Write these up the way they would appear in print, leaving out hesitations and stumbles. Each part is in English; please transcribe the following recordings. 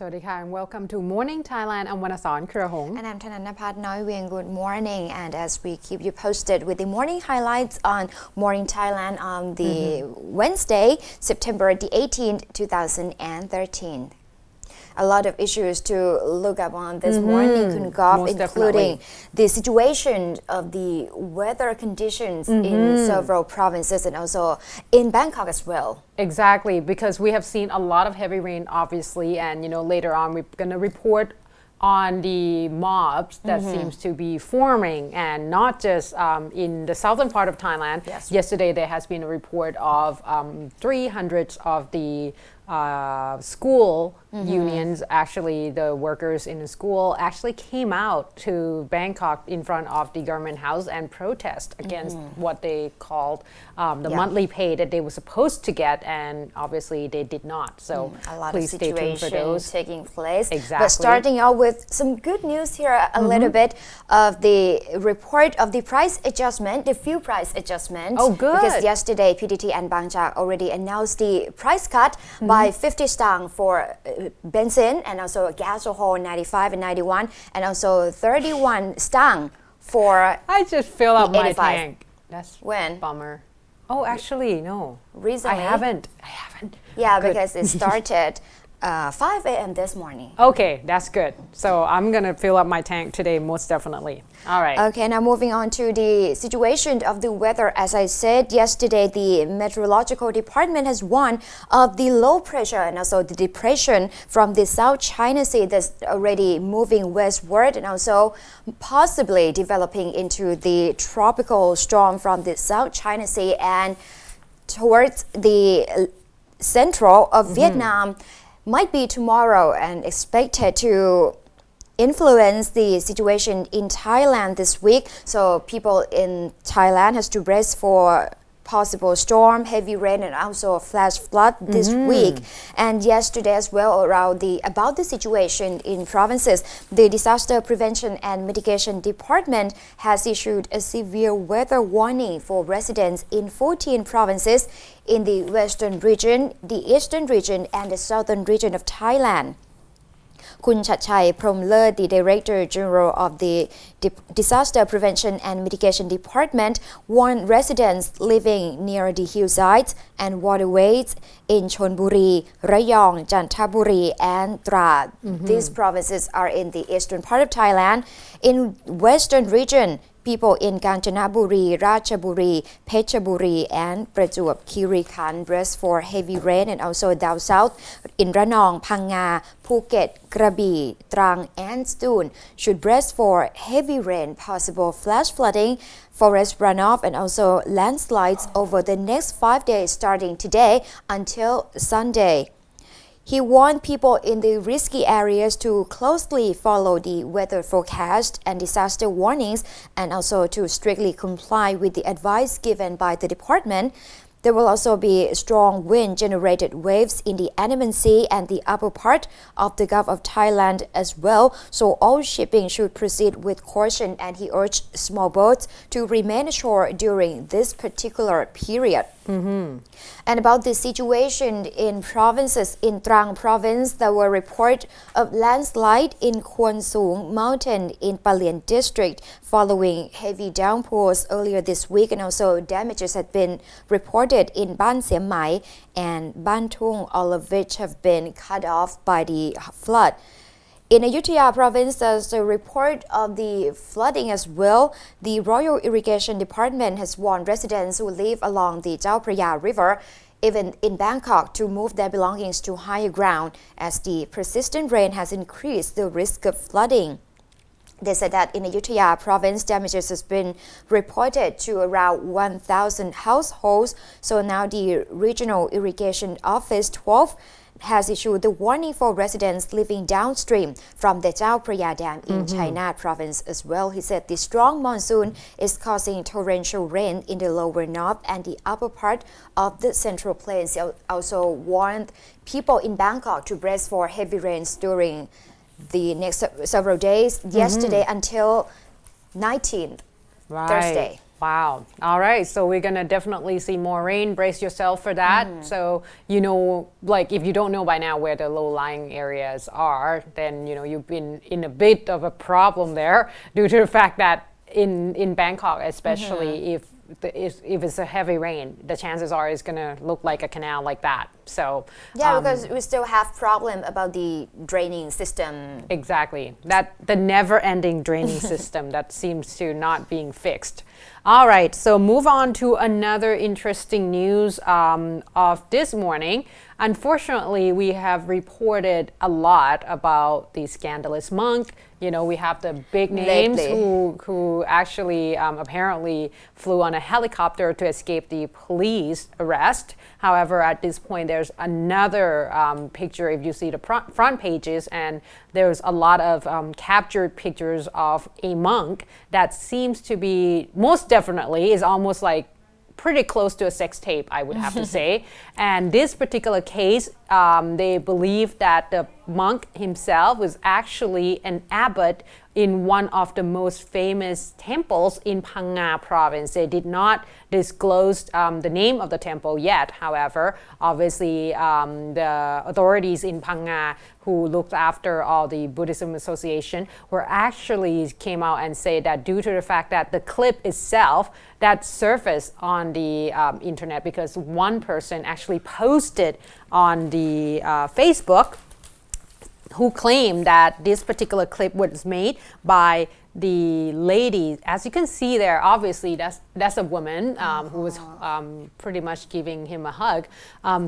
สวัสดีค่ะ and welcome to Morning Thailand อมวรรณสอนเครือหงส์ And I'm Thanannapat Noivien. Good morning. And as we keep you posted with the morning highlights on Morning Thailand on the Wednesday, September the 18th, 2013. A lot of issues to look up on this morning, Khun Gop, including the situation of the weather conditions in several provinces and also in Bangkok as well. Exactly, because we have seen a lot of heavy rain, obviously, and later on we're going to report on the mobs that seems to be forming, and not just in the southern part of Thailand. Yes. Yesterday there has been a report of 300 of the school unions, actually the workers in the school, actually came out to Bangkok in front of the government house and protest against what they called the monthly pay that they were supposed to get, and obviously they did not. So a lot please of stay tuned for those. situations taking place. Exactly. But starting out with some good news here, a little bit of the report of the price adjustment, the fuel price adjustment. Oh, good. Because yesterday PTT and Bangchak already announced the price cut by 50 stang for benzene and also gasohol 95 and 91, and also 31 stang for I just fill up my 85. tank. That's When? bummer. Oh, actually, no. Recently? I haven't. Yeah, Good. because it started 5 a.m. this morning. Okay, that's good. So I'm going to fill up my tank today, most definitely. All right. Okay, now moving on to the situation of the weather. As I said yesterday, the meteorological department has warned of the low pressure and also the depression from the South China Sea that's already moving westward and also possibly developing into the tropical storm from the South China Sea and towards the central of Vietnam. Might be tomorrow and expected to influence the situation in Thailand this week. So people in Thailand has to brace for possible storm, heavy rain, and also a flash flood this week. And yesterday as well about the situation in provinces, the Disaster Prevention and Mitigation Department has issued a severe weather warning for residents in 14 provinces in the western region, the eastern region, and the southern region of Thailand. Khun Chatchai Promler, the Director General of the Disaster Prevention and Mitigation Department, warned residents living near the hillsides and waterways in Chonburi, Rayong, Chanthaburi, and Trad. These provinces are in the eastern part of Thailand. In western region, people in Kanchanaburi, Ratchaburi, Phetchaburi, and Prachuap Khiri Khan brace for heavy rain, and also down south in Ranong, Phang Phuket, Krabi, Trang, and Ston should brace for heavy rain, possible flash flooding, forest runoff, and also landslides over the next 5 days starting today until Sunday. He warned people in the risky areas to closely follow the weather forecast and disaster warnings and also to strictly comply with the advice given by the department. There will also be strong wind-generated waves in the Andaman Sea and the upper part of the Gulf of Thailand as well, so all shipping should proceed with caution, and he urged small boats to remain ashore during this particular period. And about the situation in provinces, in Trang province, there were reports of landslide in Khon Sung mountain in Palien district following heavy downpours earlier this week, and also damages had been reported in Ban Siem Mai and Ban Thung, all of which have been cut off by the flood. In Ayutthaya province, there's a report of the flooding as well. The Royal Irrigation Department has warned residents who live along the Chao Phraya River, even in Bangkok, to move their belongings to higher ground as the persistent rain has increased the risk of flooding. They said that in Ayutthaya province, damages has been reported to around 1,000 households. So now the Regional Irrigation Office 12 has issued the warning for residents living downstream from the Chao Phraya Dam in China province as well. He said the strong monsoon is causing torrential rain in the lower north and the upper part of the central plains. He also warned people in Bangkok to brace for heavy rains during the next several days, yesterday until 19th, Thursday. Wow. All right. So we're going to definitely see more rain. Brace yourself for that. So, like if you don't know by now where the low-lying areas are, then, you've been in a bit of a problem there due to the fact that in Bangkok, especially if it's a heavy rain, the chances are it's going to look like a canal like that. So because we still have problem about the draining system. exactly, that the never-ending draining system that seems to not being fixed. All right, so move on to another interesting news of this morning. Unfortunately, we have reported a lot about the scandalous monk. We have the big names who actually apparently flew on a helicopter to escape the police arrest. However, at this point, there's another picture, if you see the front pages, and there's a lot of captured pictures of a monk that seems to be, most definitely, is almost like pretty close to a sex tape, I would have to say. And this particular case, they believe that the monk himself was actually an abbot in one of the most famous temples in Phang Nga province. They did not disclose the name of the temple yet. However, obviously the authorities in Phang Nga who looked after all the Buddhism Association were actually came out and say that due to the fact that the clip itself that surfaced on the internet, because one person actually posted on the Facebook who claimed that this particular clip was made by the lady. As you can see there, obviously that's a woman who was pretty much giving him a hug.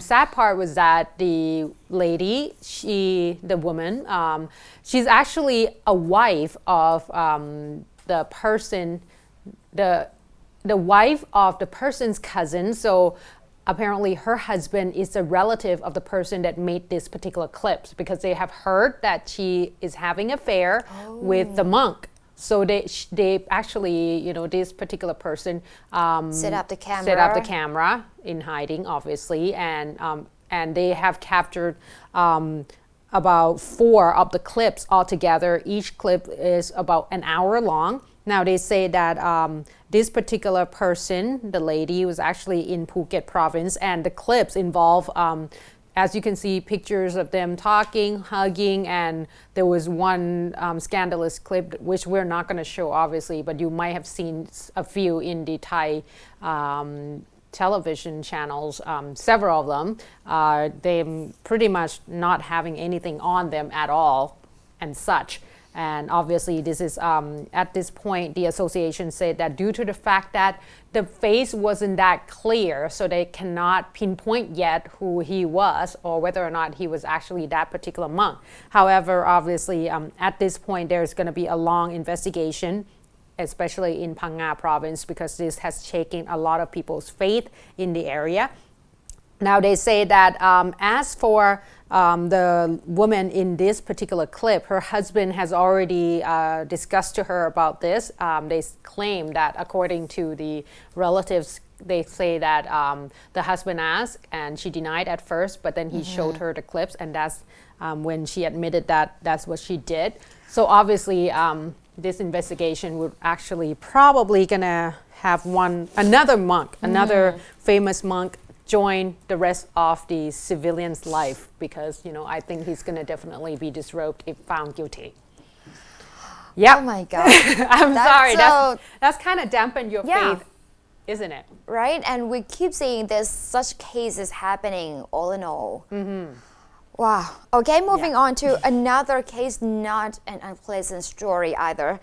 Sad part was that the lady, the woman, she's actually a wife of the person, the wife of the person's cousin. So apparently her husband is a relative of the person that made this particular clip, because they have heard that she is having an affair with the monk. So they actually, this particular person set up the camera in hiding, obviously, and they have captured about 4 of the clips altogether. Each clip is about an hour long. Now they say that this particular person, the lady, was actually in Phuket province, and the clips involve, as you can see, pictures of them talking, hugging, and there was one scandalous clip, which we're not going to show, obviously, but you might have seen a few in the Thai television channels, several of them. They're pretty much not having anything on them at all and such. And obviously this is, at this point, the association said that due to the fact that the face wasn't that clear, so they cannot pinpoint yet who he was or whether or not he was actually that particular monk. However, obviously, at this point, there's going to be a long investigation, especially in Phang Nga province, because this has shaken a lot of people's faith in the area. Now they say that as for the woman in this particular clip, her husband has already discussed to her about this. They claim that according to the relatives, they say that the husband asked and she denied at first, but then he showed her the clips, and that's when she admitted that that's what she did. So obviously this investigation would actually probably gonna have another monk, another famous monk, join the rest of the civilians' life, because I think he's going to definitely be disrobed if found guilty. Yeah. Oh my God. I'm sorry. That's kind of dampened your faith, isn't it? Right, and we keep seeing there's such cases happening all in all. Wow. Okay, moving on to another case, not an unpleasant story either.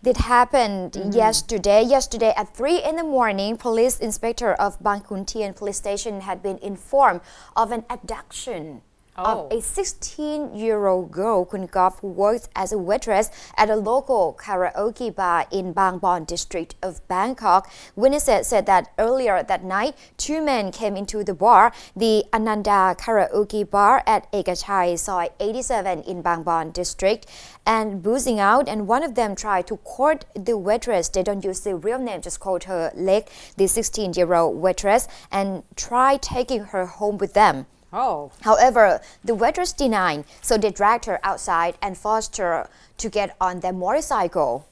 It happened yesterday. Yesterday at 3 in the morning, police inspector of Bang Khun Tien police station had been informed of an abduction of a 16-year-old girl, Kun Gop, who works as a waitress at a local karaoke bar in Bang Bon district of Bangkok. Witnesses said that earlier that night, 2 men came into the bar, the Ananda karaoke bar at Ekachai, Soi 87 in Bang Bon district, and boozing out, and one of them tried to court the waitress. They don't use the real name, just called her Lek, the 16-year-old waitress, and tried taking her home with them. However, the waitress denied, so they dragged her outside and forced her to get on their motorcycle.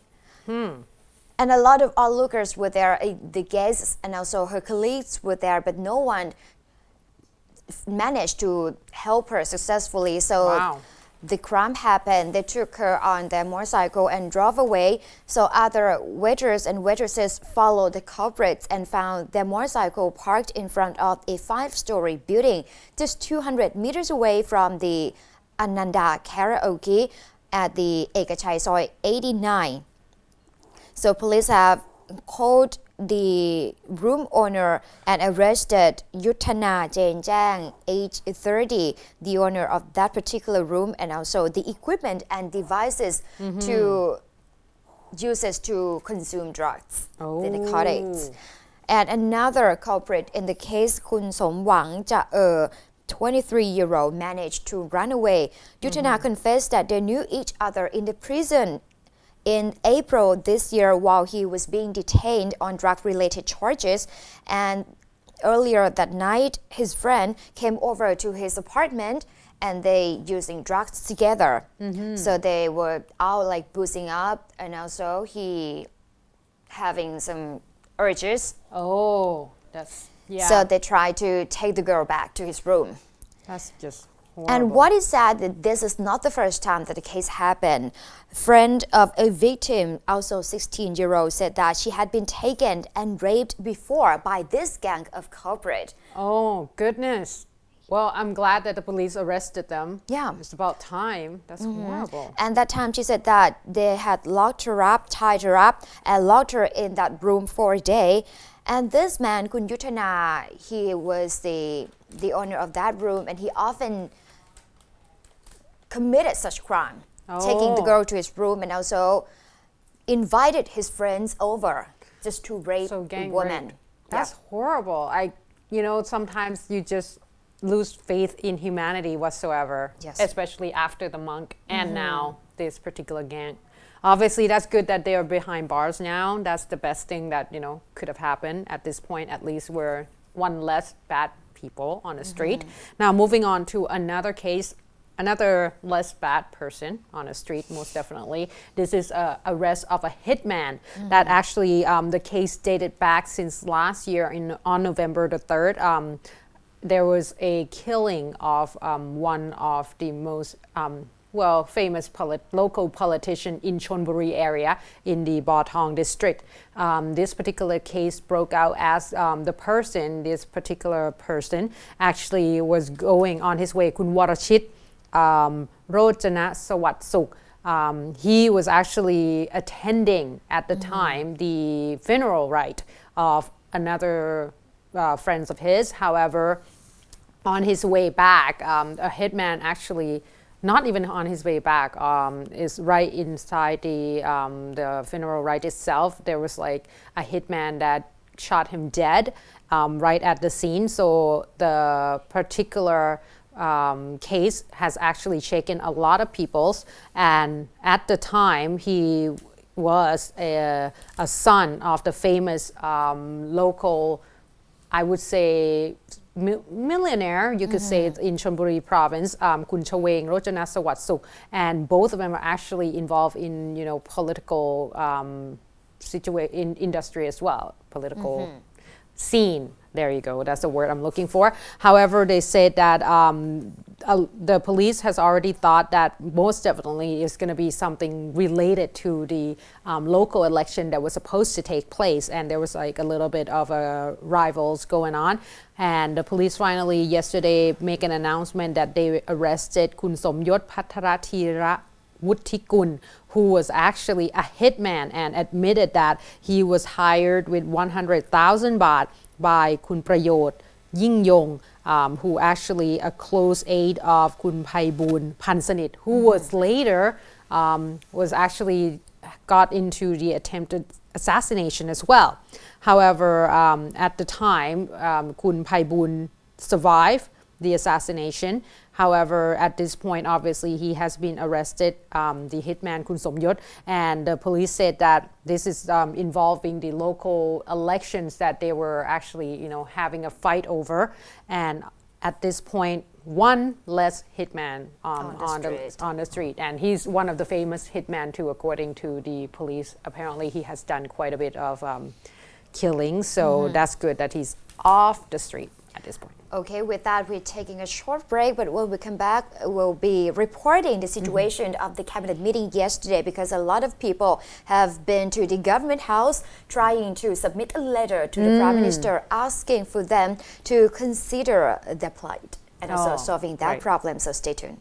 And a lot of onlookers were there, the guests and also her colleagues were there, but no one managed to help her successfully. So Wow. the crime happened. They took her on their motorcycle and drove away. So other waiters and waitresses followed the culprits and found their motorcycle parked in front of a 5-story building, just 200 meters away from the Ananda Karaoke at the Ekachai Soi 89. So police have called the room owner and arrested Yuttana Jain Jang, age 30, the owner of that particular room, and also the equipment and devices to uses to consume drugs, the narcotics. And another culprit in the case, Kun Som Wang Ja 23-year-old, managed to run away. Yuttana confessed that they knew each other in the prison in April this year while he was being detained on drug-related charges. And earlier that night, his friend came over to his apartment and they using drugs together. So they were out like boozing up, and also he having some urges. Oh, that's, yeah. So they tried to take the girl back to his room. That's just horrible. And what is sad that this is not the first time that the case happened. Friend of a victim, also 16-year-old, said that she had been taken and raped before by this gang of culprit. Oh, goodness. Well, I'm glad that the police arrested them. Yeah. It's about time. That's horrible. And that time she said that they had locked her up, tied her up, and locked her in that room for a day. And this man, Kun Yuttana, he was the owner of that room, and he often committed such crime, taking the girl to his room and also invited his friends over just to rape So the gang woman. rape. That's horrible. Sometimes you just lose faith in humanity whatsoever, Yes. especially after the monk and now this particular gang. Obviously, that's good that they are behind bars now. That's the best thing that, could have happened at this point. At least we're one less bad people on the street. Now, moving on to another case, another less bad person on the street, most definitely. This is a arrest of a hitman that actually, the case dated back since last year on November the 3rd. There was a killing of one of the most famous local politician in Chonburi area in the Baotong district. This particular case broke out as this particular person actually was going on his way, Kun Warachit Rojana Sawat Suk. He was actually attending at the time the funeral rite of another friends of his. However, on his way back, a hitman actually, not even on his way back, is right inside the funeral rite itself. There was like a hitman that shot him dead right at the scene. So the particular case has actually shaken a lot of people's. And at the time, he was a son of the famous local, I would say, millionaire, you could say, in Chonburi province, Kun Chaweng Rojana Sawat Suk, and both of them are actually involved in political industry as well, political scene. There you go. That's the word I'm looking for. However, they said that the police has already thought that most definitely is going to be something related to the local election that was supposed to take place. And there was like a little bit of rivals going on. And the police finally yesterday make an announcement that they arrested Kun Somyot Pattaratira Wuttikun, who was actually a hitman and admitted that he was hired with 100,000 baht by Kun Prayot Ying Yong, who actually a close aide of Kun Phaiboon Phansanit, who was later was actually got into the attempted assassination as well. However, at the time, Kun Phaiboon survived the assassination. However, at this point, obviously, he has been arrested, the hitman Kun Somyot, and the police said that this is involving the local elections that they were actually, having a fight over. And at this point, one less hitman street. on the street. And he's one of the famous hitman too, according to the police. Apparently, he has done quite a bit of killing, so that's good that he's off the street at this point. Okay, with that, we're taking a short break, but when we come back, we'll be reporting the situation of the cabinet meeting yesterday, because a lot of people have been to the government house trying to submit a letter to the Prime Minister asking for them to consider their plight and also solving that right. problem. So stay tuned.